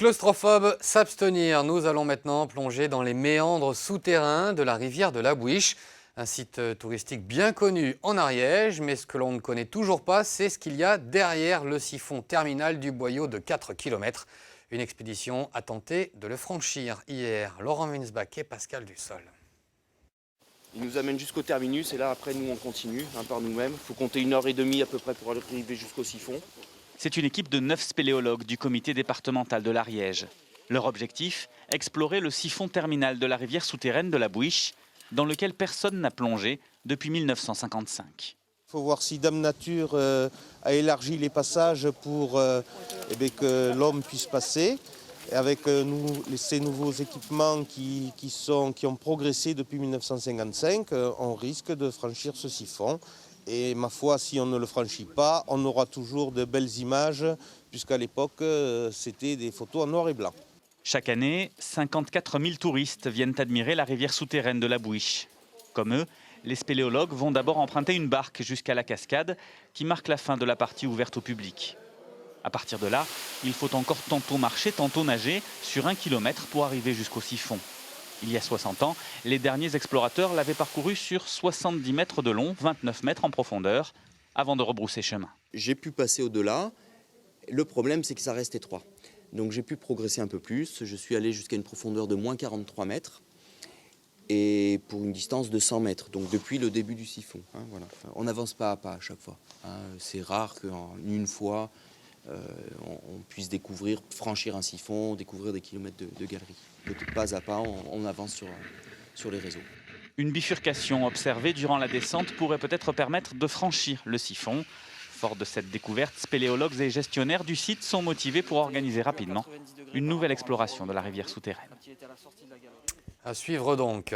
Claustrophobe, s'abstenir. Nous allons maintenant plonger dans les méandres souterrains de la rivière de la Bouiche. Un site touristique bien connu en Ariège, mais ce que l'on ne connaît toujours pas, c'est ce qu'il y a derrière le siphon terminal du boyau de 4 km. Une expédition a tenté de le franchir hier. Laurent Winsbach et Pascal Dussol. Il nous amène jusqu'au terminus et là après nous on continue par nous-mêmes. Il faut compter 1h30 à peu près pour arriver jusqu'au siphon. C'est une équipe de 9 spéléologues du comité départemental de l'Ariège. Leur objectif, explorer le siphon terminal de la rivière souterraine de la Bouiche, dans lequel personne n'a plongé depuis 1955. Il faut voir si Dame Nature a élargi les passages pour que l'homme puisse passer. Et avec ces nouveaux équipements qui ont progressé depuis 1955, on risque de franchir ce siphon. Et ma foi, si on ne le franchit pas, on aura toujours de belles images, puisqu'à l'époque, c'était des photos en noir et blanc. Chaque année, 54 000 touristes viennent admirer la rivière souterraine de la Bouiche. Comme eux, les spéléologues vont d'abord emprunter une barque jusqu'à la cascade qui marque la fin de la partie ouverte au public. À partir de là, il faut encore tantôt marcher, tantôt nager sur 1 kilomètre pour arriver jusqu'au siphon. Il y a 60 ans, les derniers explorateurs l'avaient parcouru sur 70 mètres de long, 29 mètres en profondeur, avant de rebrousser chemin. J'ai pu passer au-delà. Le problème, c'est que ça reste étroit. Donc j'ai pu progresser un peu plus. Je suis allé jusqu'à une profondeur de moins 43 mètres et pour une distance de 100 mètres, donc depuis le début du siphon. Voilà. On n'avance pas à pas à chaque fois. C'est rare qu'en une fois, on puisse découvrir, franchir un siphon, découvrir des kilomètres de galeries. Pas à pas, on avance sur les réseaux. Une bifurcation observée durant la descente pourrait peut-être permettre de franchir le siphon. Fort de cette découverte, spéléologues et gestionnaires du site sont motivés pour organiser rapidement une nouvelle exploration de la rivière souterraine. À suivre donc.